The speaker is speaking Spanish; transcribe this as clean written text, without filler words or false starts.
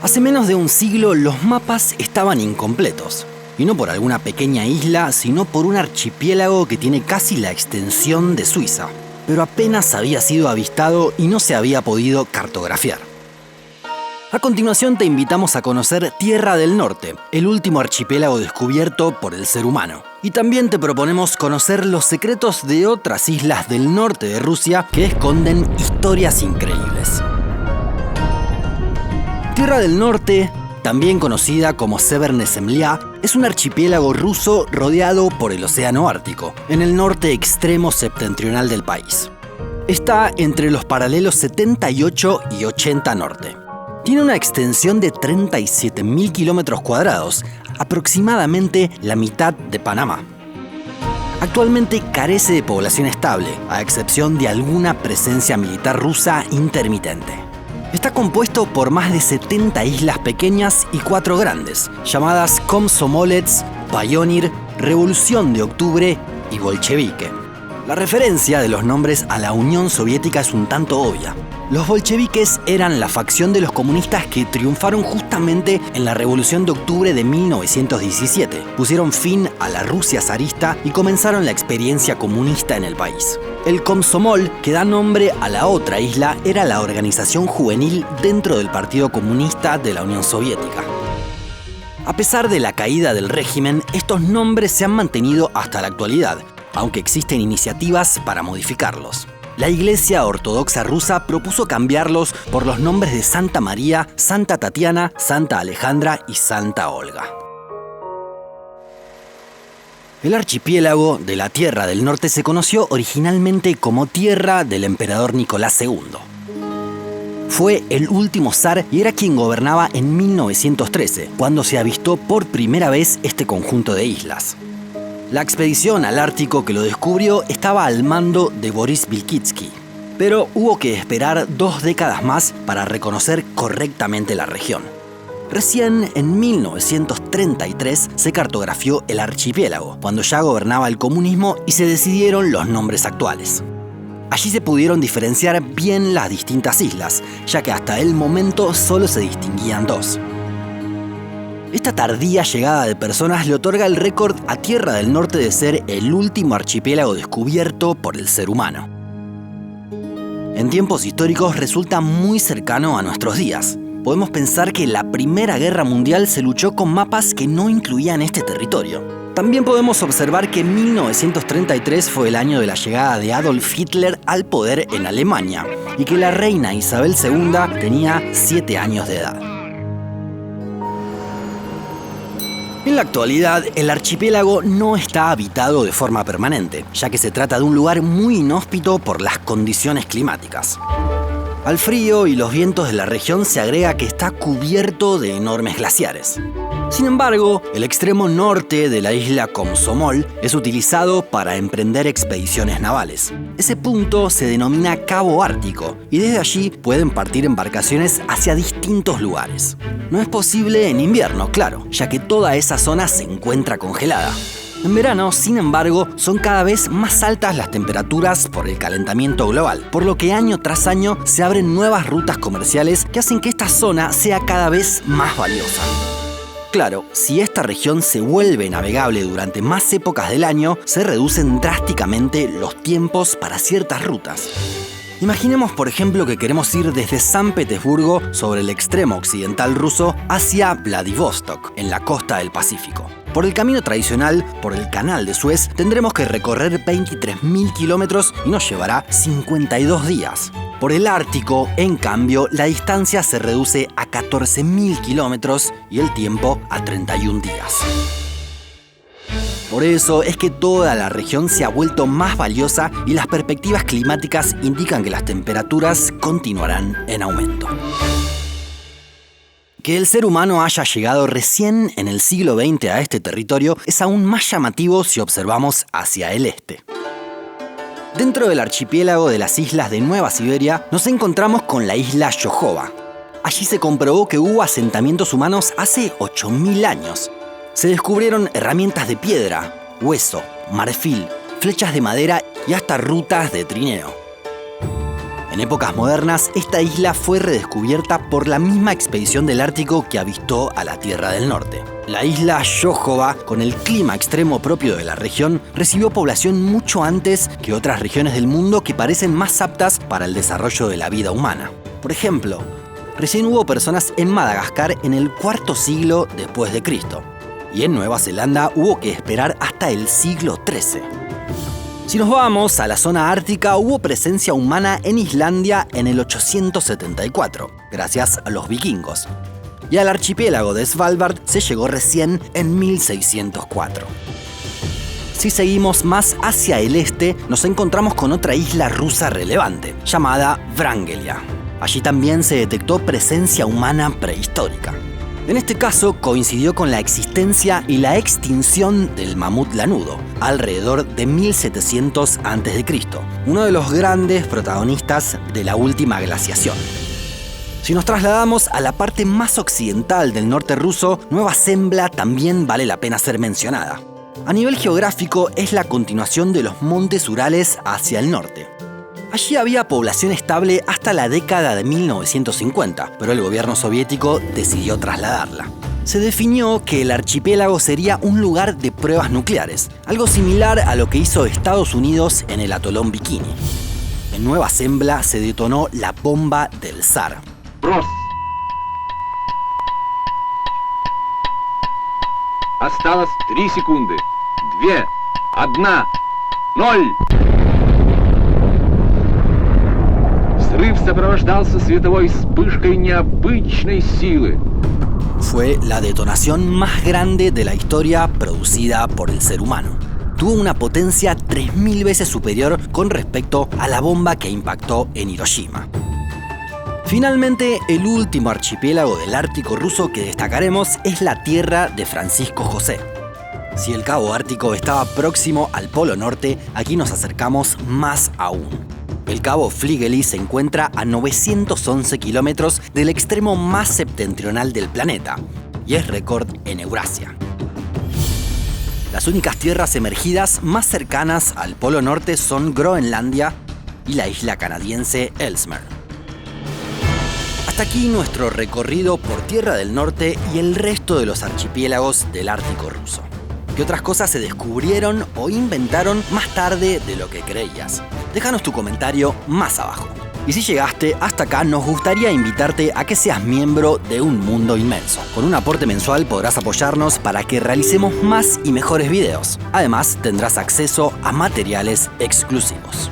Hace menos de un siglo los mapas estaban incompletos. Y no por alguna pequeña isla, sino por un archipiélago que tiene casi la extensión de Suiza. Pero apenas había sido avistado y no se había podido cartografiar. A continuación te invitamos a conocer Tierra del Norte, el último archipiélago descubierto por el ser humano. Y también te proponemos conocer los secretos de otras islas del norte de Rusia que esconden historias increíbles. Tierra del Norte, también conocida como Severne Zemlya, es un archipiélago ruso rodeado por el Océano Ártico, en el norte extremo septentrional del país. Está entre los paralelos 78 y 80 norte. Tiene una extensión de 37.000 kilómetros cuadrados, aproximadamente la mitad de Panamá. Actualmente carece de población estable, a excepción de alguna presencia militar rusa intermitente. Está compuesto por más de 70 islas pequeñas y 4 grandes, llamadas Komsomolets, Pionir, Revolución de Octubre y Bolchevique. La referencia de los nombres a la Unión Soviética es un tanto obvia. Los bolcheviques eran la facción de los comunistas que triunfaron justamente en la Revolución de Octubre de 1917. Pusieron fin a la Rusia zarista y comenzaron la experiencia comunista en el país. El Komsomol, que da nombre a la otra isla, era la organización juvenil dentro del Partido Comunista de la Unión Soviética. A pesar de la caída del régimen, estos nombres se han mantenido hasta la actualidad, aunque existen iniciativas para modificarlos. La Iglesia Ortodoxa rusa propuso cambiarlos por los nombres de Santa María, Santa Tatiana, Santa Alejandra y Santa Olga. El archipiélago de la Tierra del Norte se conoció originalmente como Tierra del Emperador Nicolás II. Fue el último zar y era quien gobernaba en 1913, cuando se avistó por primera vez este conjunto de islas. La expedición al Ártico que lo descubrió estaba al mando de Boris Vilkitsky, pero hubo que esperar 2 décadas más para reconocer correctamente la región. Recién en 1933 se cartografió el archipiélago, cuando ya gobernaba el comunismo y se decidieron los nombres actuales. Allí se pudieron diferenciar bien las distintas islas, ya que hasta el momento solo se distinguían 2. Esta tardía llegada de personas le otorga el récord a Tierra del Norte de ser el último archipiélago descubierto por el ser humano. En tiempos históricos resulta muy cercano a nuestros días. Podemos pensar que la Primera Guerra Mundial se luchó con mapas que no incluían este territorio. También podemos observar que 1933 fue el año de la llegada de Adolf Hitler al poder en Alemania y que la reina Isabel II tenía 7 años de edad. En la actualidad, el archipiélago no está habitado de forma permanente, ya que se trata de un lugar muy inhóspito por las condiciones climáticas. Al frío y los vientos de la región se agrega que está cubierto de enormes glaciares. Sin embargo, el extremo norte de la isla Komsomol es utilizado para emprender expediciones navales. Ese punto se denomina Cabo Ártico y desde allí pueden partir embarcaciones hacia distintos lugares. No es posible en invierno, claro, ya que toda esa zona se encuentra congelada. En verano, sin embargo, son cada vez más altas las temperaturas por el calentamiento global, por lo que año tras año se abren nuevas rutas comerciales que hacen que esta zona sea cada vez más valiosa. Claro, si esta región se vuelve navegable durante más épocas del año, se reducen drásticamente los tiempos para ciertas rutas. Imaginemos, por ejemplo, que queremos ir desde San Petersburgo, sobre el extremo occidental ruso, hacia Vladivostok, en la costa del Pacífico. Por el camino tradicional, por el Canal de Suez, tendremos que recorrer 23.000 kilómetros y nos llevará 52 días. Por el Ártico, en cambio, la distancia se reduce a 14.000 kilómetros y el tiempo a 31 días. Por eso es que toda la región se ha vuelto más valiosa y las perspectivas climáticas indican que las temperaturas continuarán en aumento. Que el ser humano haya llegado recién en el siglo XX a este territorio es aún más llamativo si observamos hacia el este. Dentro del archipiélago de las islas de Nueva Siberia nos encontramos con la isla Yohova. Allí se comprobó que hubo asentamientos humanos hace 8.000 años. Se descubrieron herramientas de piedra, hueso, marfil, flechas de madera y hasta rutas de trineo. En épocas modernas, esta isla fue redescubierta por la misma expedición del Ártico que avistó a la Tierra del Norte. La isla Yohoba, con el clima extremo propio de la región, recibió población mucho antes que otras regiones del mundo que parecen más aptas para el desarrollo de la vida humana. Por ejemplo, recién hubo personas en Madagascar en el IV siglo después de Cristo, y en Nueva Zelanda hubo que esperar hasta el siglo XIII. Si nos vamos a la zona ártica, hubo presencia humana en Islandia en el 874, gracias a los vikingos. Y al archipiélago de Svalbard se llegó recién en 1604. Si seguimos más hacia el este, nos encontramos con otra isla rusa relevante, llamada Vrangelia. Allí también se detectó presencia humana prehistórica. En este caso, coincidió con la existencia y la extinción del mamut lanudo, alrededor de 1700 a.C., uno de los grandes protagonistas de la última glaciación. Si nos trasladamos a la parte más occidental del norte ruso, Nueva Zembla también vale la pena ser mencionada. A nivel geográfico, es la continuación de los montes Urales hacia el norte. Allí había población estable hasta la década de 1950, pero el gobierno soviético decidió trasladarla. Se definió que el archipiélago sería un lugar de pruebas nucleares, algo similar a lo que hizo Estados Unidos en el atolón Bikini. En Nueva Zembla se detonó la bomba del zar. Брос. Осталось 3 секунды. 2, 1, 0. Взрыв сопровождался световой вспышкой необычной силы. Fue la detonación más grande de la historia producida por el ser humano. Tuvo una potencia 3000 veces superior con respecto a la bomba que impactó en Hiroshima. Finalmente, el último archipiélago del Ártico ruso que destacaremos es la tierra de Francisco José. Si el cabo Ártico estaba próximo al Polo Norte, aquí nos acercamos más aún. El cabo Fligely se encuentra a 911 kilómetros del extremo más septentrional del planeta y es récord en Eurasia. Las únicas tierras emergidas más cercanas al Polo Norte son Groenlandia y la isla canadiense Ellesmere. Hasta aquí nuestro recorrido por Tierra del Norte y el resto de los archipiélagos del Ártico ruso. ¿Qué otras cosas se descubrieron o inventaron más tarde de lo que creías? Déjanos tu comentario más abajo. Y si llegaste hasta acá, nos gustaría invitarte a que seas miembro de Un Mundo Inmenso. Con un aporte mensual podrás apoyarnos para que realicemos más y mejores videos. Además, tendrás acceso a materiales exclusivos.